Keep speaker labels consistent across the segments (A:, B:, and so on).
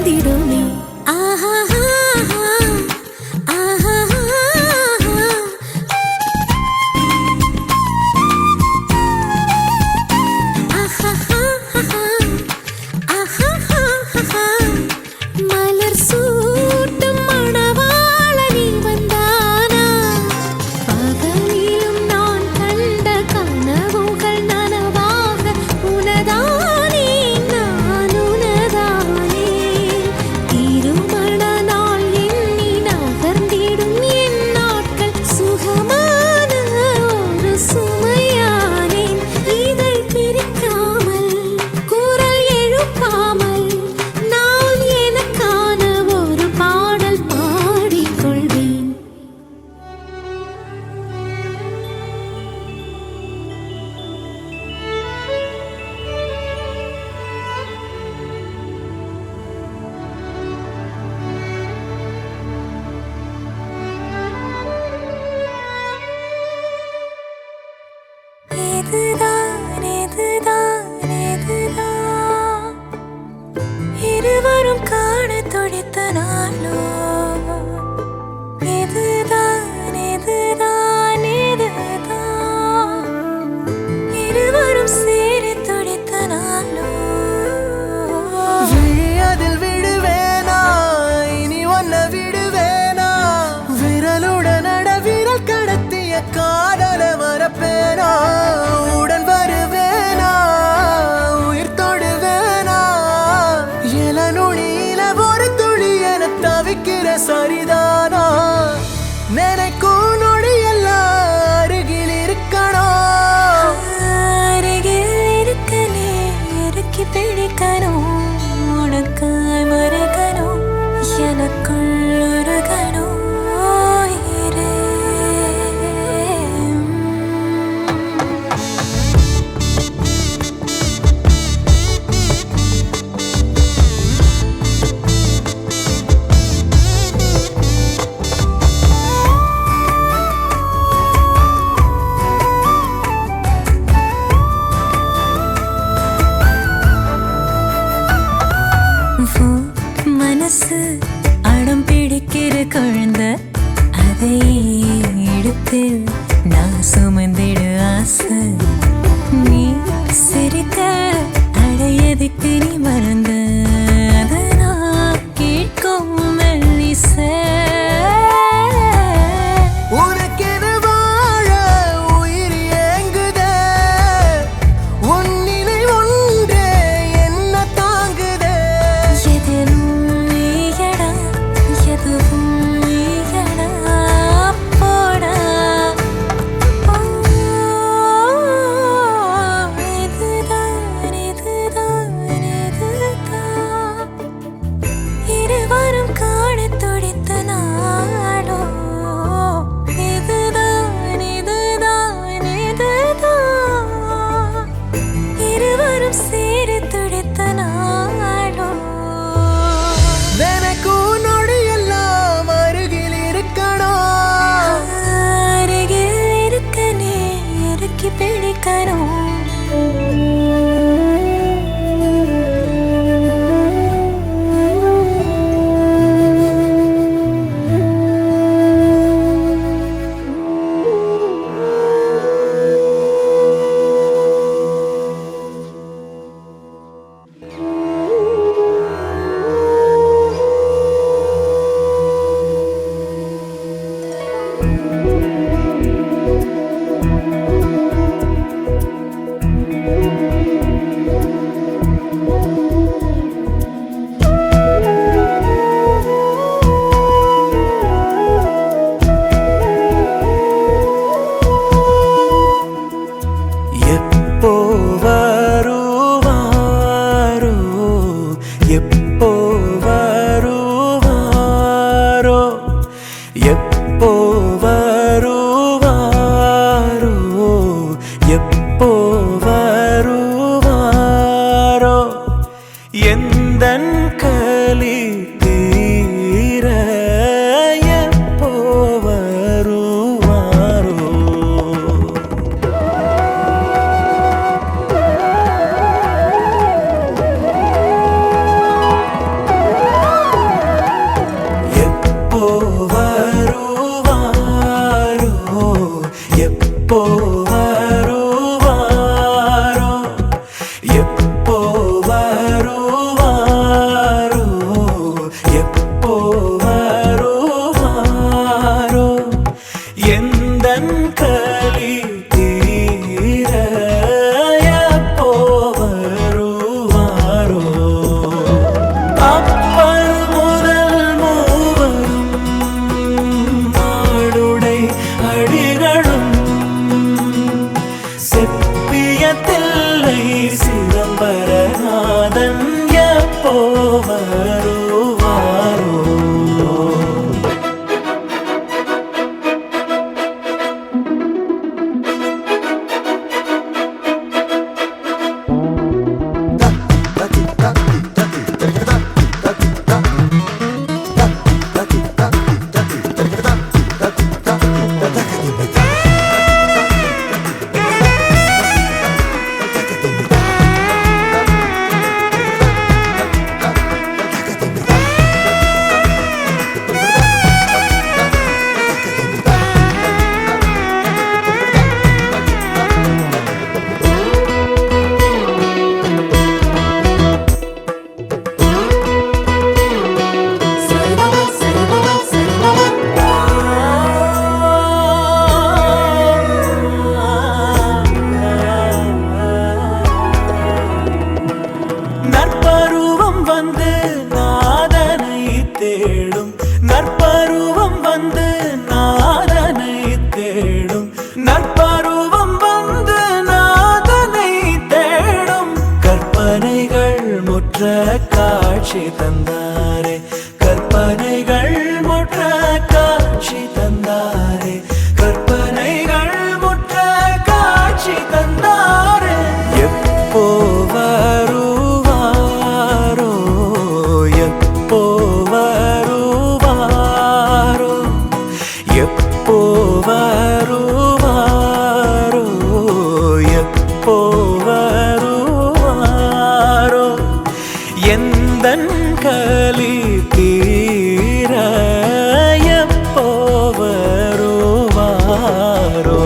A: வந்திடுமே. ஆஹா மலர் சூட்டும் மணவாளனி வந்தானா, பகலிலும் நான் கண்ட கனவுகள் நனவாக உனதானே நான் உனதானே. திருமண நாள் எண்ணி நகர்ந்திடும் என் நாட்கள் சுகமான ஒரு சுமையானேன். இதை பிரிக்காமல் குரல் எழுப்பாமல் நான் எனக்கான ஒரு பாடல் பாடிக்கொள்வேன். இதுதான் இதுதான் இதுதான் இருவரும் காண துடித்த நாளோ. இதுதான் இதுதான் இதுதான் இருவரும் சேரி துடித்த நாளோ.
B: அதில் விடுவேனா இனி ஒன்ன விடுவேனா, விரலுடன் விரல் கடத்திய காதல மறப்பேனா, உடன் வருவேனா உயிர் தொடுவேனா, இள நுனியில ஒரு துளி என தவிக்கிற சரிதானா, நினைக்கும் நொடியெல்லாம் அருகில் இருக்கணும்.
A: அருகில் இருக்க நீ இறுக்கி பிடிக்கணும், உனக்காய் மறக்கணும், எனக்குள் உருகணும் உயிரே. மனசு அடம் பிடிக்கிற குழந்தை, அதை எடுத்து நான் சுமந்திடு ஆசை. நீ சிரிக்க அடையதுக்கு நீ மறந்த, அதை நான் கேட்கும் மெல்லிசை.
B: உனக்கென வாழ உயிர் ஏங்குதே, உன் நிலை ஒன்றே என்ன தாங்குதே.
A: எதிலும் நீயடா, எதுவும் நீயடா, போடா. இதுதான் இதுதான் இதுதான் இருவரும் காண துடித்த நாளோ. இதுதான் இதுதான் இதுதான் இருவரும் சேரி துடித்த நாளோ.
B: நினைக்கும் நொடியெல்லாம் அருகில் இருக்கணும்.
A: அருகில் இருக்க நீ இறுக்கி பிடிக்கணும்.
C: எந்தன் கலி தீர எப்போ வருவாரோ அப்பர் முதல் மூவரும் நாடுடை அடிகளும் செப்பிய தில்லை சிதம்பரநாதன் எப்போ வருவாரோ நற்பருவம் வந்து நாதனை தேடும் நற்பருவம் வந்து நாதனை தேடும் நற்பருவம் வந்து நாதனை தேடும் கற்பனைகள் முற்ற காட்சி தந்தாரே கற்பனைகள் முற்ற காட்சி தந்தாரே கற்பனைகள் முற்ற காட்சி தந்தாரே எப்போ வருவாரோ எப்போ வருவாரோ எப்போ வருவாரோ எப்போ வருவாரோ எந்தன் கலி தீர எப்போ வருவாரோ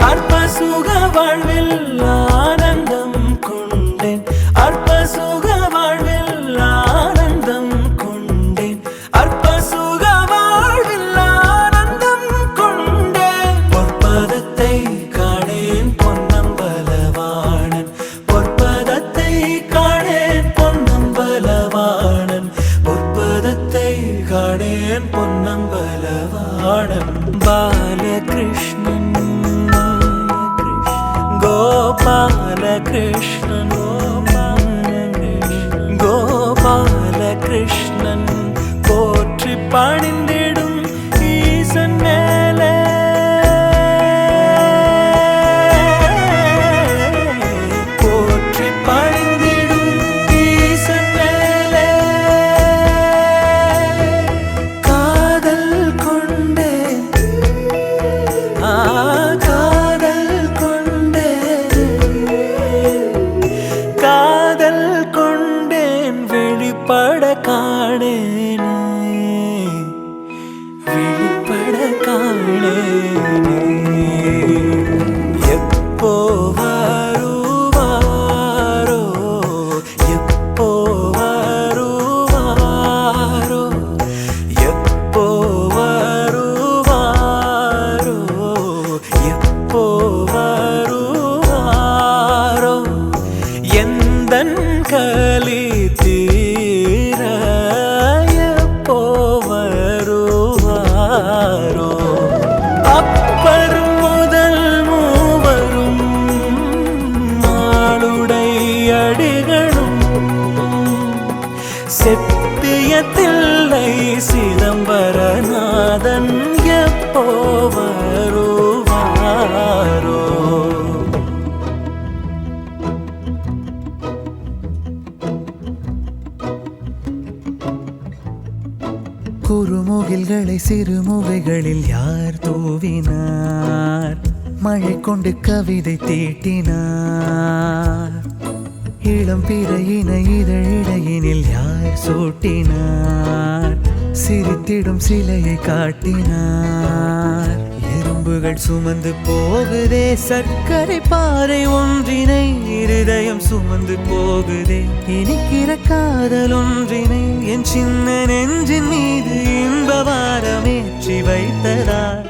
C: அற்ப சுக வாழ்வில் ஆனந்தம் கொண்டேன் அற்ப சுக வாழ்வில் ஆனந்தம் கொண்டேன் அற்ப சுக வாழ்வில் ஆனந்தம் கொண்டேன் பொற்பதத்தை காணேன் பொன்னம்பலவாணன் பொற்பதத்தை காணேன் பொன்னம்பலவாணன் பொற்பதத்தை காணேன் பொன்னம்பலவாணன் பாலகிருஷ்ணன் கோபாலகிருஷ்ணன் கோபாலகிருஷ்ணன் போற்றி பணிந்திடும் ஈசன் மேலே போற்றி பணிந்திடும் ஈசன் மேலே காதல் கொண்டேன் காதல் காதல் கொண்டேன் வெளிப்பட காணேனே வெளிப்பட காணேனே எப்போ வருவாரோ எப்போ வருவாரோ எப்போ வருவாரோ எப்போ வருவாரோ எந்தன் கலி தீர எப்போ வருவாரோ அப்பர் முதல் மூவரும் நாளுடை அடிகளும் செப்பிய தில்லை சிதம்பரநாதன் எப்போ வருவாரோ
B: குறுமுகில்களை சிறுமுகைகளில் யார் தூவினார் மழை கொண்டு கவிதை தீட்டினார். இளம் பிறையின இதழிடையினில் யார் சூட்டினார்? சிரித்திடும் சிலையை காட்டினார். எறும்புகள் சுமந்து போகுதே சர்க்கரை பாறை ஒன்றினை, இருதயம் சுமந்து போகுதே இனிக்கிற காதல் ஒன்றினை. என் சின்ன நெஞ்சின் மீது இன்ப வாரமேற்றி வைத்ததார்.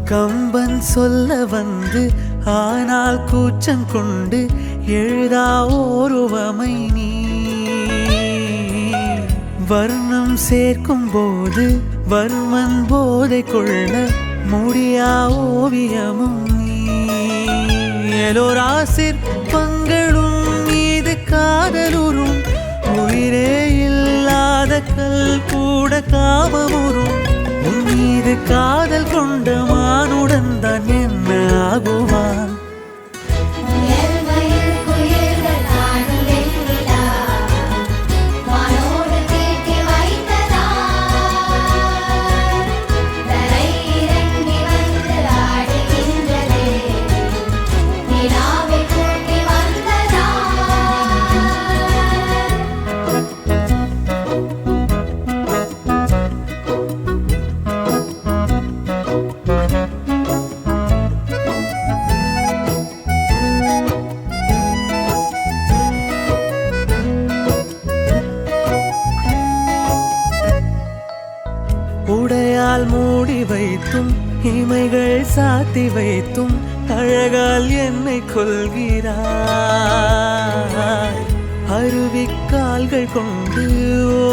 B: கம்பன் சொல்ல வந்து ஆனால் கூச்சம் கொண்டு எழுதா ஓருவமை நீ. வர்ணம் சேர்க்கும் போது வர்மன் போதை கொள்ள முடியா ஓவியமும் நீ. எலோரா சிற்பங்களும் மீது காதலுறும், உயிரே இல்லாத கல் கூட காமமுறும். உன் மீது காதல் கொண்ட மானுடன் தான் என்ன ஆகுவான்? உடையால் மூடி வைத்தும் இமைகள் சாத்தி வைத்தும் அழகால் என்னை கொள்கிறாய். அருவிக்கால்கள் கொண்டு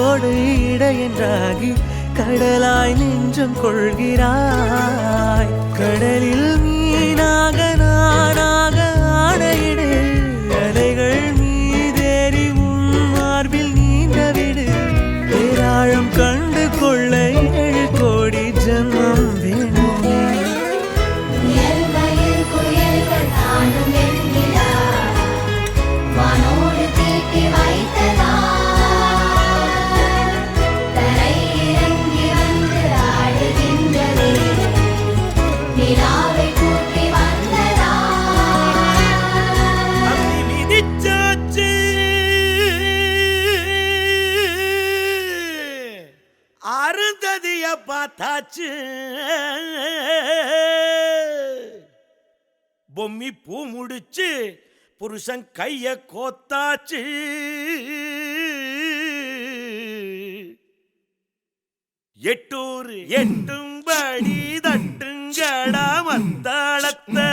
B: ஓடு இடையென்றாகி கடலாய் நெஞ்சம் கொள்கிறாய். கடலில் மீனாக நானாக ஆடையிடு, அலைகள் மீதேறி உன் மார்பில் நீண்டவிடு. பேராழம் கண்டு கொள்ள 7 கோடி ஜன்மம் வேண்டுமே.
C: அருந்ததிய பார்த்தாச்சு, பொம்மி பூ முடிச்சு புருஷன் கைய கோத்தாச்சு. எட்டூர் எட்டும்படி தட்டுங்கடா மத்தாளத்தை,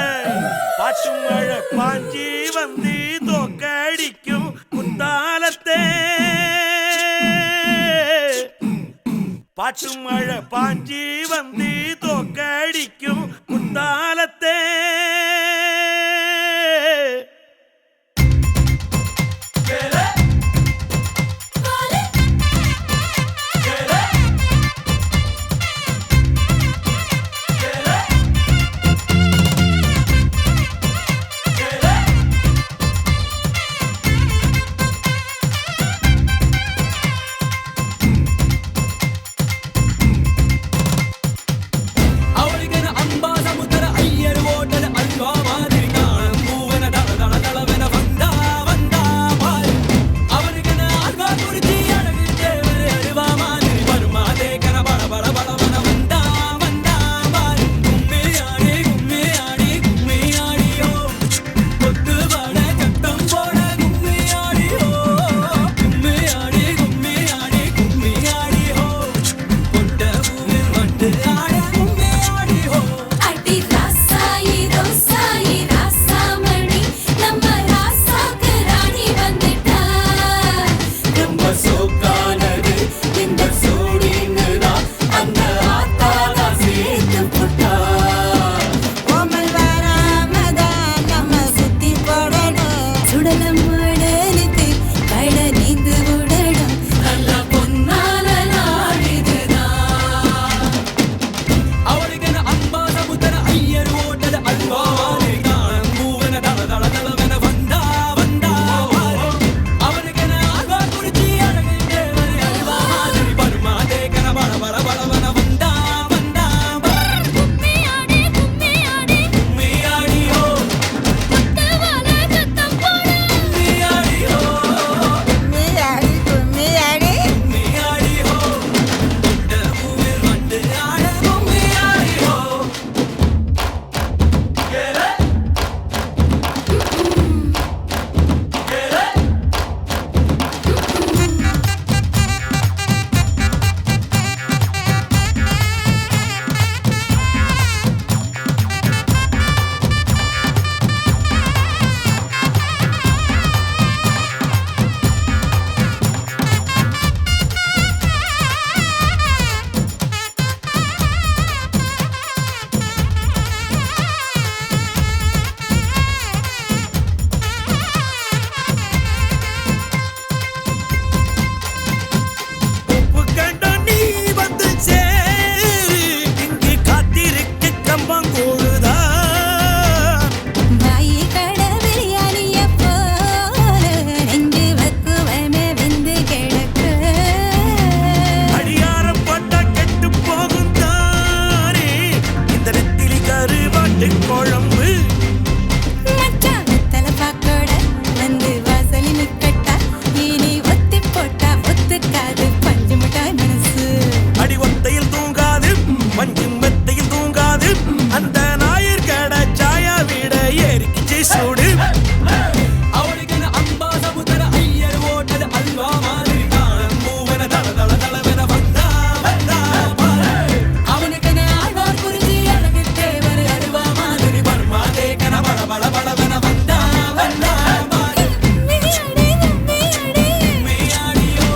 C: பாட்டு மழை பாஞ்சி வந்து தோக்கடிக்கும் குத்தாலத்தை. பாட்டு மழை பாஞ்சி வந்து தோக்கடிக்கும் குத்தாலத்தை.
D: ಅವಳಿಗೆ ಅಂಬಾ ಸಮುದ್ರ ಅಯ್ಯರು ಓಟದ
B: நம்ம சோக்கானது இந்த சூடின்னுதான் அந்த ஆத்தால சேர்த்து புட்டா.
A: கோமல் வராமதான் நம்ம சுத்தி போடணும். சுடலம் உடலுக்கு கட நீந்து விடணும்.
B: நல்ல பொன்னால நாள் இதுதான்.
D: அவளுக்கென அன்பா சமுத்திர ஐயர் ஓட்டது அல்வா மாதிரி தான். பூவன தள தள தளவென வந்தா வந்தா பாரு. அவனுக்கென ஆழ்வா குடிச்சி அழகில் தேவதை அல்வா மாதிரி பருமா தேக்கன பல பல பலவன வந்தா வந்தா பாரு.
A: கும்மியாடி கும்மியாடி
D: கும்மியாடி ஹோ
A: முத்தவால சத்தம் போடு.
D: கும்மியாடி ஹோ
A: கும்மியாடி கும்மியாடி
D: கும்மியாடி ஹோ இந்த பூவில் வந்து ஆட கும்மியாடி ஹோ.
C: உப்பு கண்ட நீ வந்து சேரு இங்கு காத்திருக்க கம்பங்கூழுதா.
A: வாயி கட பிரியாணிய போல நெஞ்சு வக்குவமே வெந்து கிடக்கு.
C: அடியாரம் போட்டா கெட்டு போகும் தானே இந்த நெத்திலி கருவாட்டு குழம்பு.
A: மச்சான் வெத்தலை பாக்கோட வந்து வாசலில் நிக்கட்டா. இனி ஒத்தி போட்டா ஒத்துக்காது பஞ்சு மிட்டாய் மனசு.
C: அடி ஒத்தையில் தூங்காது மஞ்சும் மெத்தையில் தூங்காது அந்த ஞாயிறு கடை சாயா விட ஏறிக்கிச்சு சூடு.
D: அவளுக்கென அன்பா சமுத்திர ஐயர் ஓட்டது அல்வா மாதிரி தான். பூவன தள தள தளவென வந்தா வந்தா பாரு. அவனுக்கென ஆழ்வார் குறிஞ்சி அழகில் தேவர் அல்வா மாதிரி பர்மா தேக்கன பல பல பலவென வந்தா வந்தா பாரு.
A: கும்மியாடி கும்மியாடி
D: கும்மியாடியோ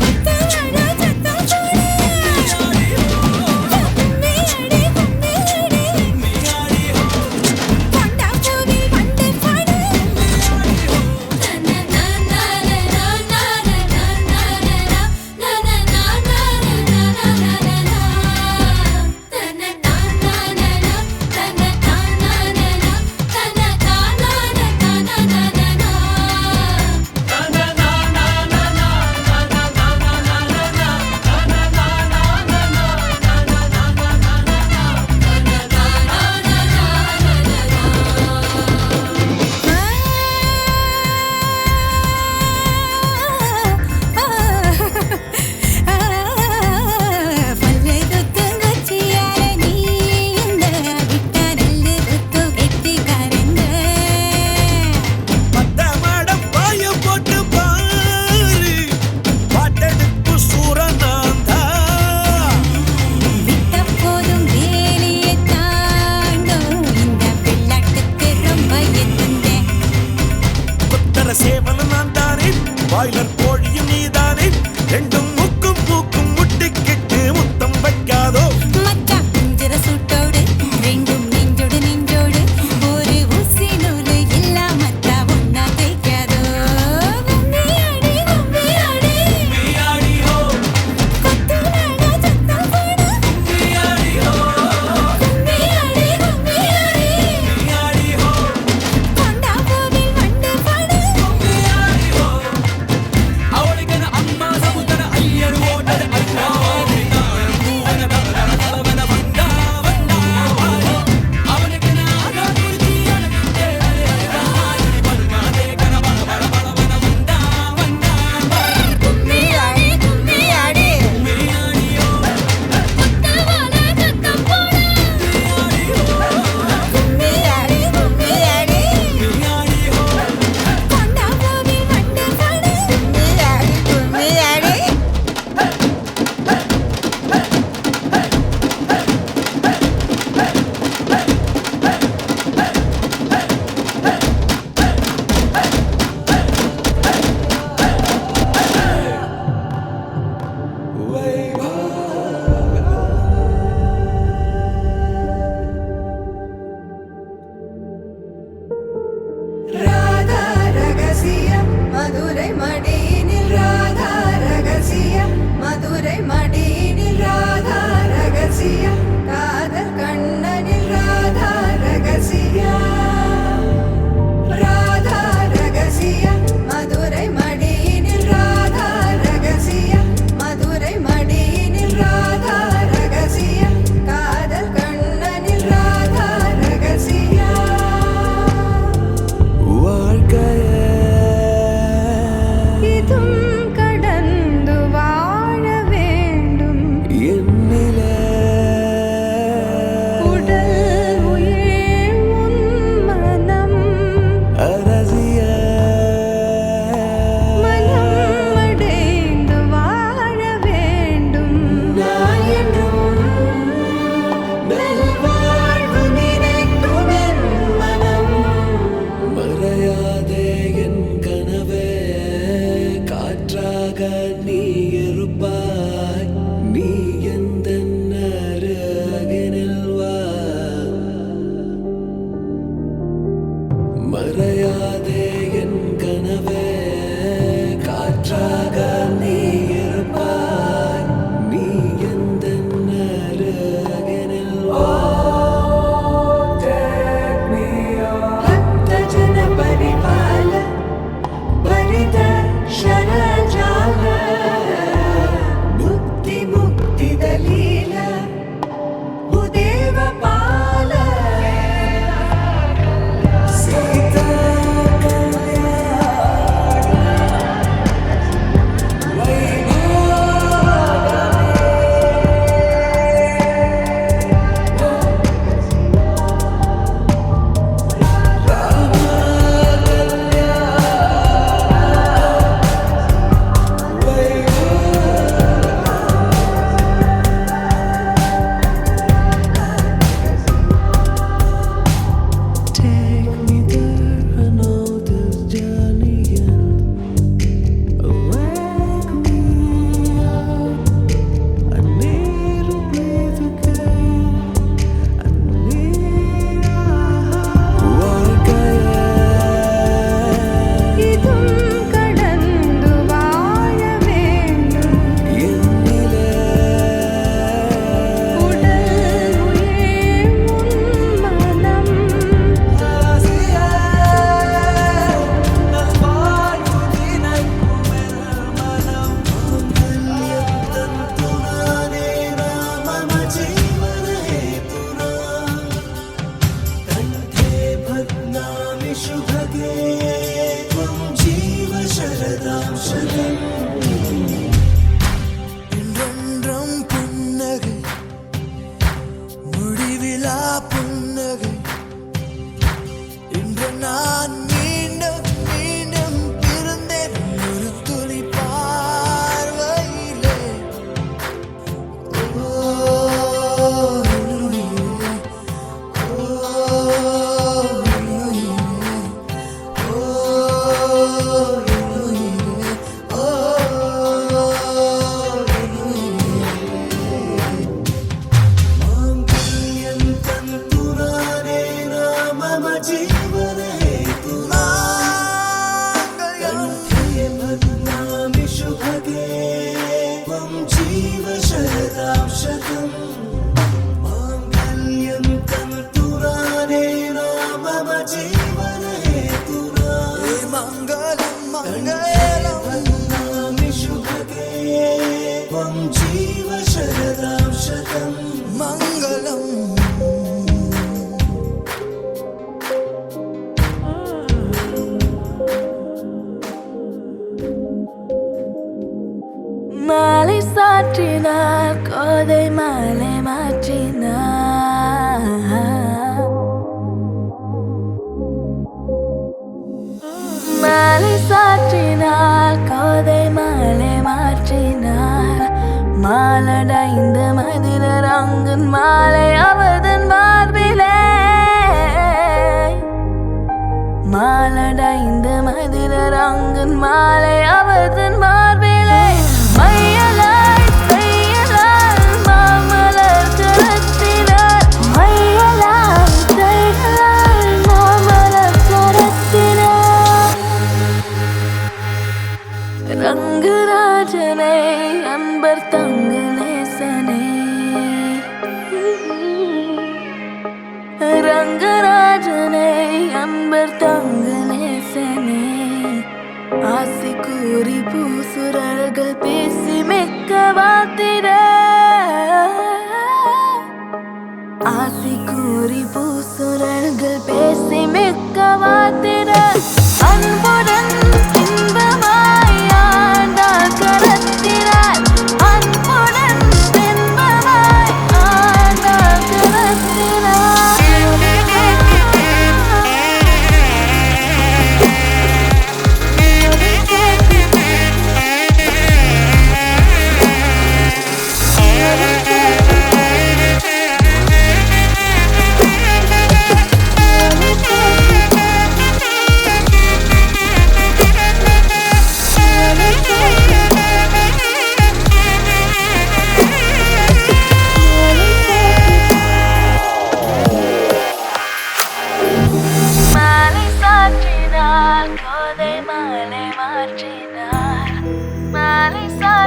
A: முத்தவால சத்தம் போடு.
D: கும்மியாடியோ
A: கும்மியாடி கும்மியாடி
D: கும்மியாடியோ
A: கொண்டா பூவில் வந்து பாடு. பல்லை தொத்து வச்சியார நீ இந்த விட்ட நெல்லு தொத்து கெட்டிக்காரங்க.
C: பத்த மாடம் பாய போட்டு பாரு பாட்டெடுப்பு சூரனாந்தா.
A: விட்ட போதும் வேலியை தாண்டும் இந்த வெள்ளாட்டுக்கு ரொம்ப எத்துந்தேன்.
C: குத்தர சேவலும் நான் தானே பாய்லர் கோழியும் நீதானே ரெண்டும் முக்கும் பூக்கும் முட்டிக்கிட்டு முத்தம் வைக்காதோ.
A: மச்சான் குஞ்சிர சூட்டோடு ரெண்டும் நெஞ்சோடு நெஞ்சோடு ஒரு ஊசி நூலு இல்லாமத்தா ஒன்னா தைக்காதோ. கும்மியாடி கும்மியாடி
D: கும்மியாடியோ
A: கொத்துனாடா சத்தம் போடு.
D: கும்மியாடியோ
A: கும்மியாடி கும்மியாடி
D: கும்மியாடியோ
A: கொண்டா பூவில் வந்து பாடு.
D: கும்மியாடியோ அவளுக்கென அம்மா சமுத்திர ஐயர்
C: நீ இருப்பாய் நீ எந்த அருகினில் வா மறையாதே என் கனவே காற்றாக நீ இருப்பாய் நீ எந்த அருகினில் வா
E: மாலை சாற்றினார் கோதை மாலை மாற்றினார் மாலை சாற்றினார் கோதை மாலை மாற்றினார் மாலடைந்த மதிலர் அங்கன் மாலை அவதன் மார்பிலே மாலடைந்த மதிலர் அங்கன் மாலை அவதன் மார்பிலே மையலாய் தையலால் மாமலர் கரத்தினார் மையலாய் தையலால் மாமலர் கரத்தினார் ரங்கராஜனே அன்பர் தங்கு நேசனே ரங்கராஜனே அன்பர் தங்கு நேசனே ஆசை கூறி பூசுரர்கள் பேசி மெக்க வாத்திர ஆசை கூறி பூசுரர்கள் பேசி மெக்க வாத்திர அன்புடன் இன்பமாய் ஆண்டாள் கரத்தினார் அன்புடன் இன்பமாய் ஆண்டாள் கரத்தினார்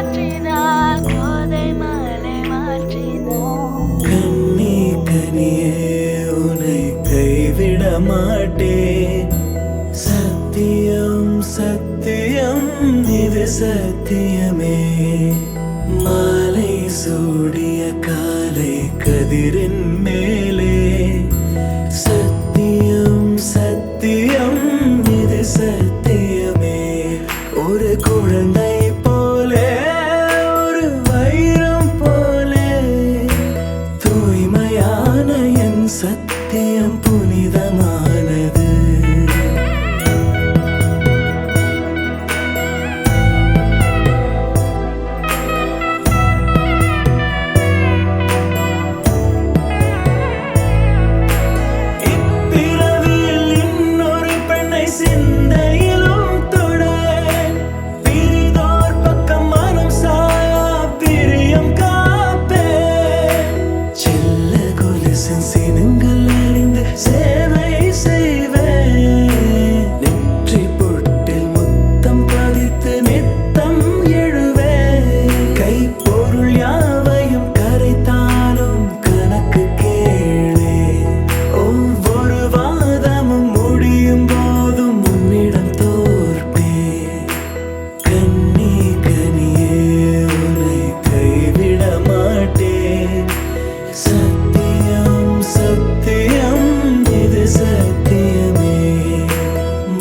E: மாற்றினாள் கோதை மாலை மாற்றினாள்
B: கண்ணி கனியே உன்னை கைவிட மாட்டேன் சத்தியம் சத்தியம் இது சத்தியமே மாலை சூடிய காலை கதிரின் மேலே சத்தியம் சத்தியம் இது சத்தியமே ஒரு குழந்தை போலே ஒரு வைரம் போலே தூய்மையான என் சத்தியம் புனிதமானது இப்பிறவியில் இன்னொரு பெண்ணை சிந்தையிலும் தொட பிரிதோர் பக்கம் மனம் சாயா பிரியம் காப்பே செல்ல கொலுசின் சினங்கள் அறிந்து சேவை செய்வேன் நெற்றி பொட்டில் முத்தம் பதித்து நித்தம் எழுவேன் கைப்பொருள் யாவையும் கரைத்தாலும் கணக்கு கேளே ஒவ்வொரு வாதமும் முடியும் போதும் உன்னிடம் தோற்பேன் கண்ணி கனியே உன்னை கைவிட மாட்டேன் சத்தியம் சத்தியம் இது சத்தியமே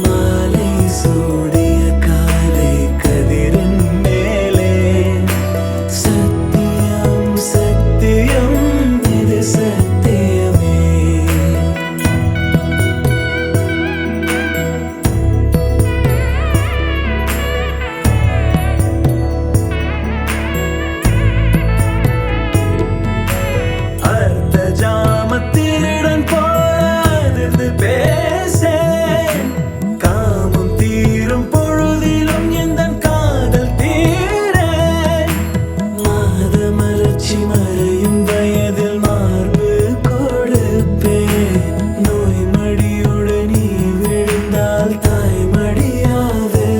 B: மாலை சூடிய காலை கதிரின் மேலே சத்தியம் சத்தியம் இது சத்தியமே அர்த்த ஜாமத்தினுடன் போராது பேசேன் காமம் தீரும் பொழுதிலும் எந்தன் காதல் தீரேன் மாத மலர்ச்சி மறையும் வயதில் மார்பு கொடுப்பேன் நோய் மடியோடு நீ விழுந்தால் தாய்மடியாவே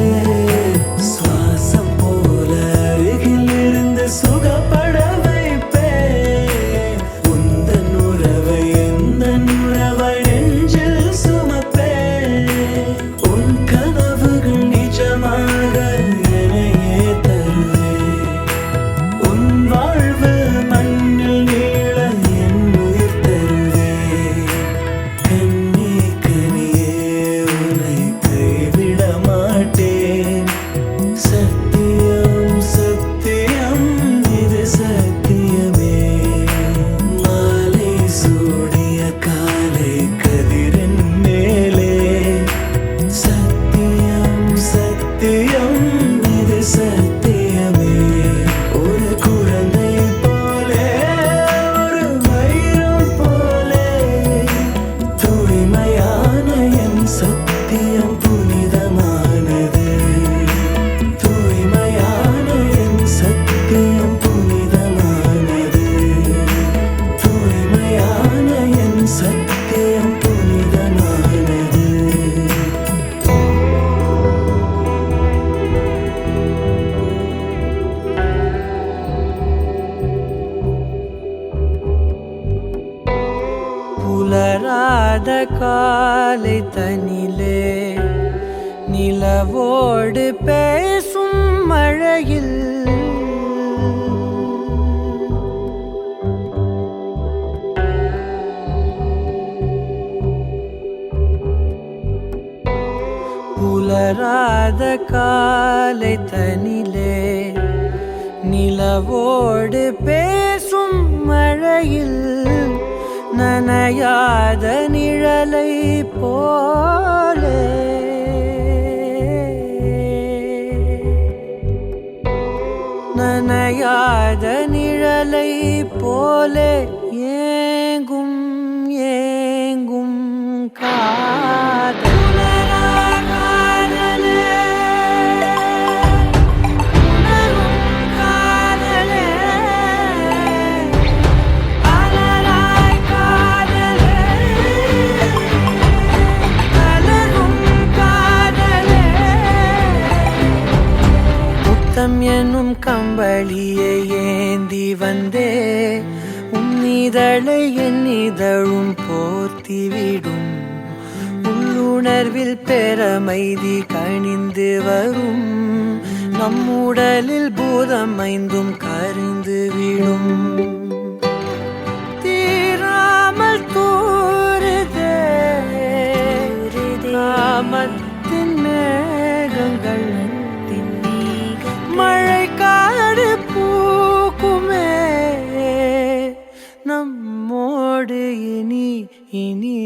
B: சுவாசம் போல அருகில் இருந்து சுகப்பட வைப்பேன் உந்தன் உறவை எந்தன் உறவை நெஞ்சில் சுமப்பேன் உன் கனவுகள் நிஜமாக என்னையே தருவேன் உன் வாழ்வு மண்ணில் நீள என் உயிர் தருவேன் கண்ணி கனியே உன்னை கைவிட மாட்டேன் சத்தியம் சத்தியம் இது சத்தியமே மாலை சூடிய காலை கதிரின் மேலே சத்தியம் சத்தியம் இது சத்தியமே ஒரு குழந்தை போலே ஒரு வைரம் போலே தூய்மையான என் சத்தியம் புனிதமானது தூய்மையான என் சத்தியம் புனிதமானது தூய்மையான என் சத்தியம் புனிதமானது
F: புலராத காலை தனிலே நிலவோடு பேசும் மழையில் புலராத காலை தனிலே நிலவோடு பேசும் மழையில் நனையாத நிழலை போலே நனையாத நிழலை போலே ஏங்கும் ஏங்கும் காதலே உணரும் காதலே அலராய் காதலே அலரும் காதலே முத்தம் என்னும் கம்பளியை ஏந்தி வந்தே உன்னிதழை என் இதழும் போர்த்திவிடும் உள்ளுணர்வில் பெறமைதி கணிந்து வரும் நம்முடலில் பூதம் ஐந்தும் கரிந்து விடும் தீராமல் தூருதே காமத்தின் மேகங்கள் மழை காடு பூக்குமே நம்மோடு இனி இனி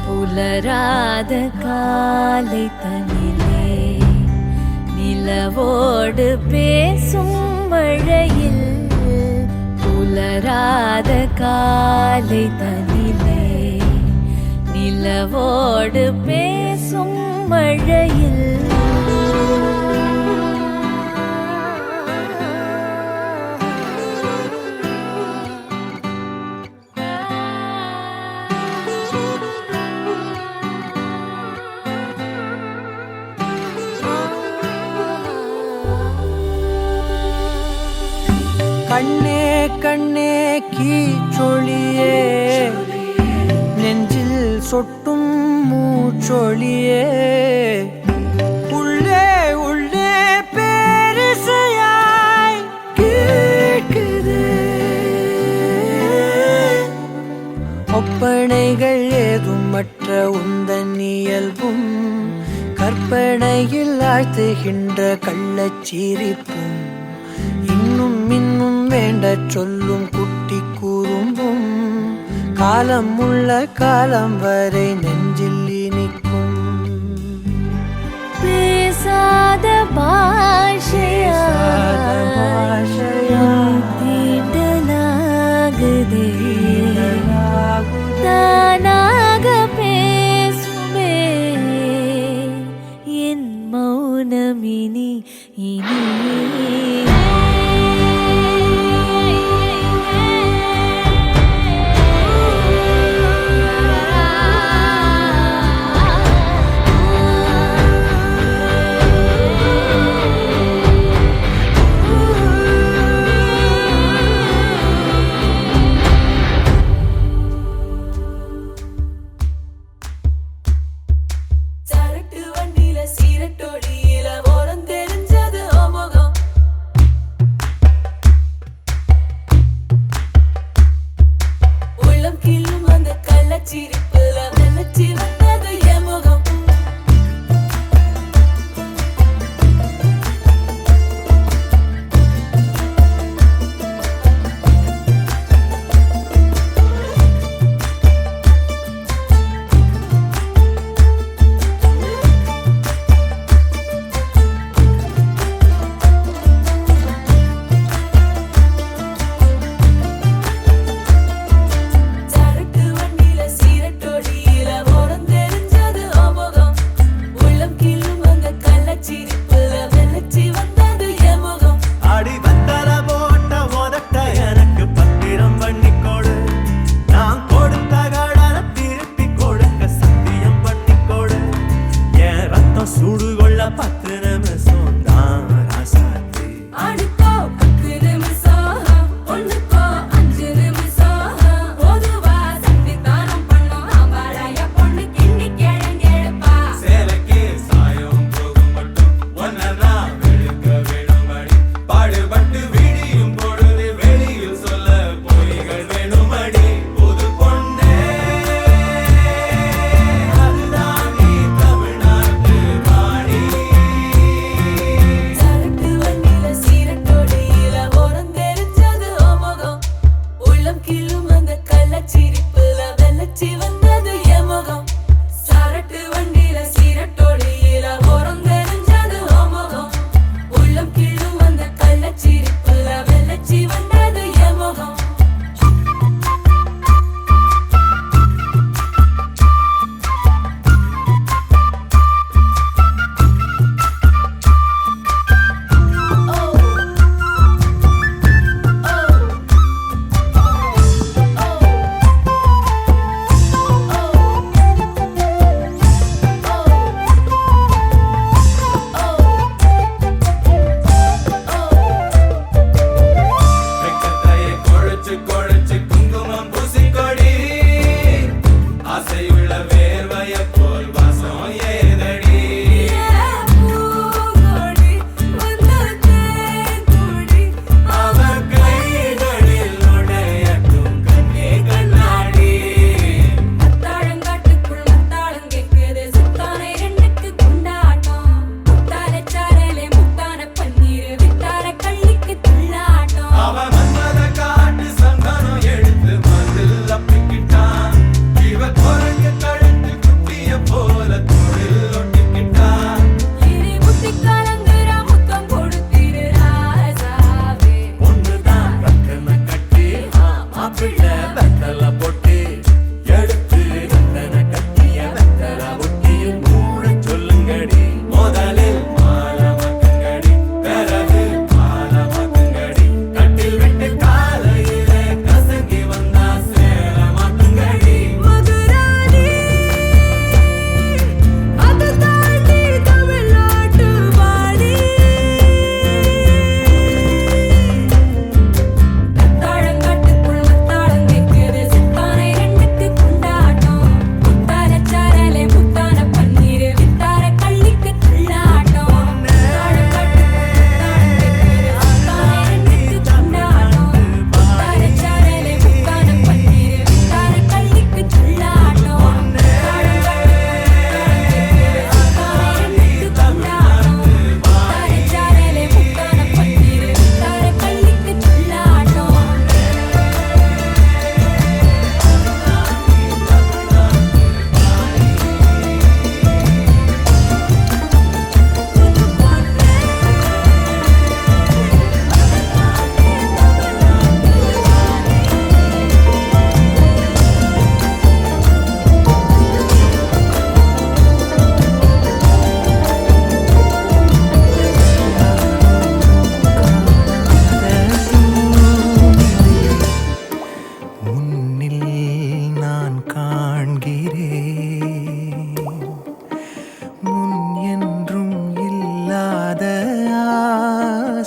E: புலராத காலை தனிலே நிலவோடு பேசும் மழையில் புலராத காலை தனிலே நிலவோடு பேசும் மழையில்
F: கண்ணே கண்ணே கீச்சொழியே நெஞ்சில் சொட்டும் மூச்சொழியே உள்ளே உள்ளே பேரிசையாய் கேட்குது ஒப்பனைகள் ஏதும் மற்ற உந்தன் இயல்பும் கற்பனையில் ஆழ்த்துகின்ற கள்ளச்சிரிப்பும் இன்னும் இன்னும் வேண்ட சொல்லும் குட்டி கூறும்பும் காலம் உள்ள காலம் வரை நெஞ்சில் இனிக்கும்
E: பேசாத பாஷையா தீண்டலாகுதே தானாக பேசுமே என் மௌனமினி இனி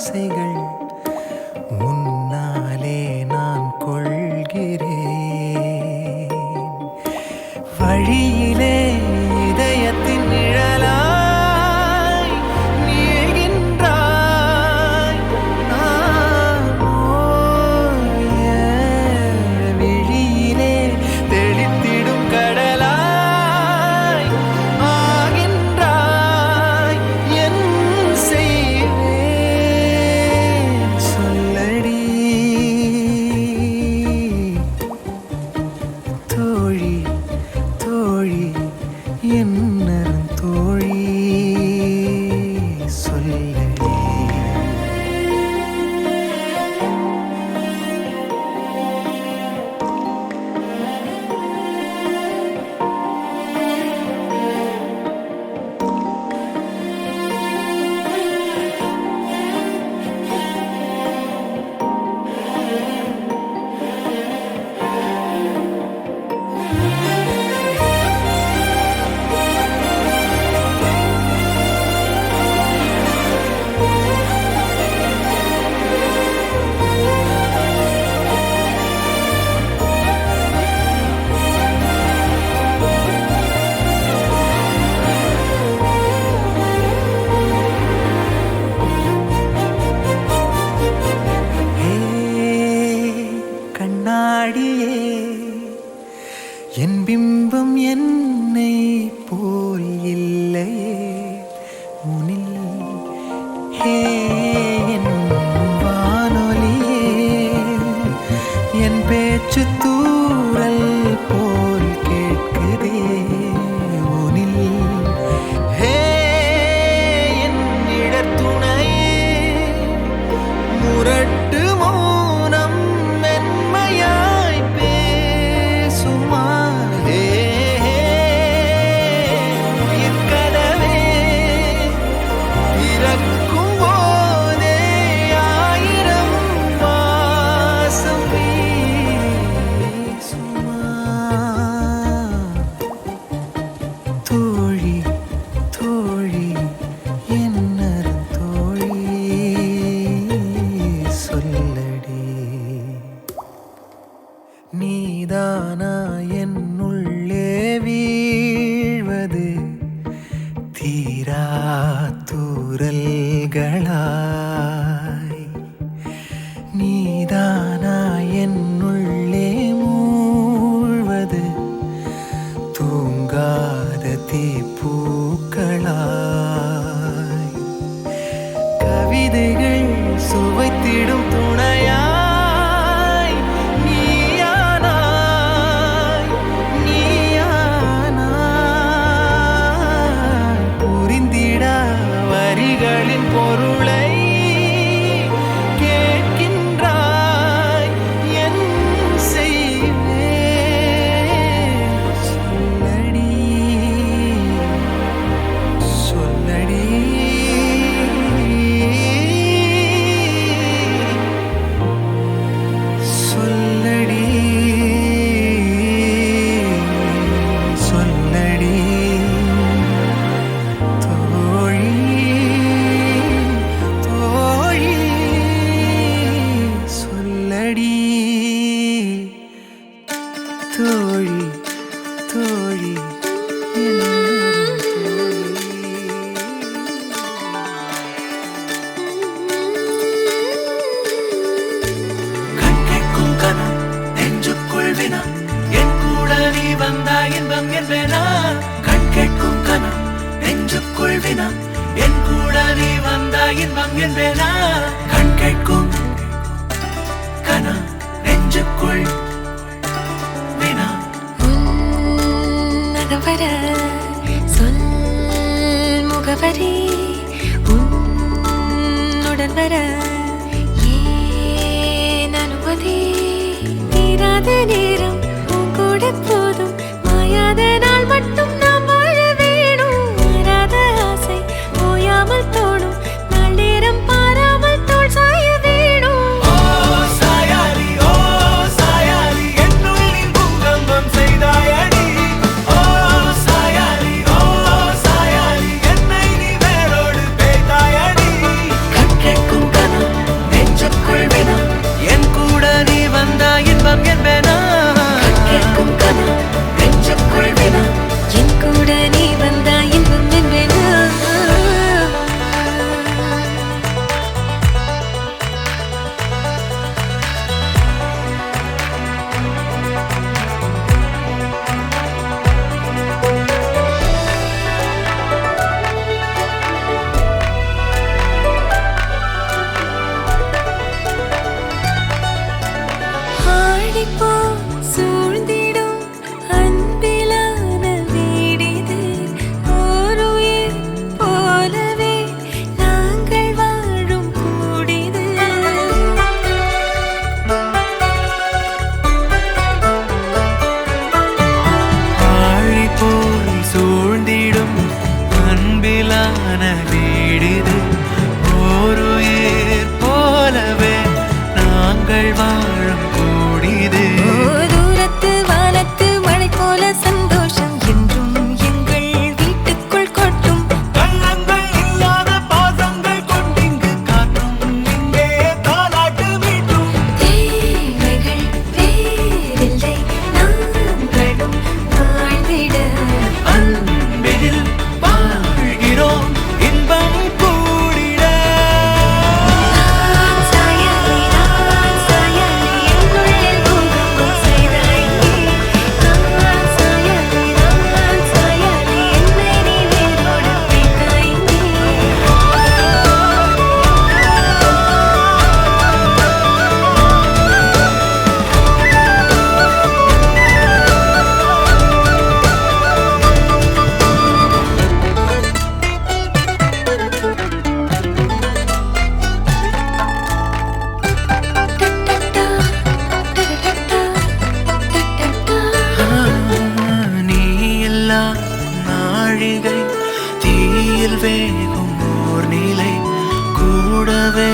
F: ஆசைகள் உன்னாலே நான் கொள்கிறேன். வழியிலே இதயத்தின் நிழலாய் நீள்கின்றாய். நான் ஓய விழியிலே தெளித்திடும் கடலாய் ஆகின்றாய். என் செய்வேன் சொல்லடி தோழி தோழி என்ன தோழி சொல்லடி. கண்ணாடியே என் பிம்பம் என்னை போல் இல்லையே உனில். ஹே என் வானொலியே என் பேச்சு தூரல் போல் கேட்குதே உனில். ஹே என் இடத்துணையே முரட்டு மௌனம் மென்மையாய் பேசுமா. ஹே இருக்கதவே இறக்கும் போதே ஆயிரம் வாசம் வீசுமா. தோழி தோழி என்ன தோழி சொல்லடி. நீதானா என்னுள்ளே வீழ்வது தீரா தூறல்களாய். நீதானா என்னுள்ளே மூழ்வது தூங்காத தீப்பூக்களாய். கவிதைகள் சுவைத்திடும் துணையாய் நீயானாய் நீயானாய். புரிந்திடா வரிகளின் பொருளை கேட்கின்றாய். என் செய்வேன் சொல்லடி சொல்லடி சொல்லடி சொல்லடி தோழி தோழி சொல்லடி தோழி தோழி என்ன கண்கேட்கும் கனம் நெஞ்சுக்குள் வினா என் கூட நீ வந்தா இன்பம் என்பேனா. கண்கேட்கும் கனம் நெஞ்சுக்குள் வினா என் கூட நீ வந்தா இன்பம் என்பேனா. கண்கேட்கும் கனம் நெஞ்சுக்குள் வினா.
E: உன்னகவர சொல் முகவரி உன்னுடன் வர ஏன் அனுமதி. தீராத நேரம் உன் கூட போதும் மாயாத நாள் மட்டும் நாம் வாழ வேணும். மாறாத ஆசை ஓயாமல் தோணும் நாள் நேரம் பாராமல் தோள் சாய வேணும்.
F: ஓ சாயாரி என்னுள் நீ பூகம்பம் செய்தாயடி. ஓ சாயாரி என்னை நீ வேரோடு பேய்த்தாயடி. கண்கேட்கும் கனம் நாழிகை தீயில் வேகும் ஓர் நிலை கூடவே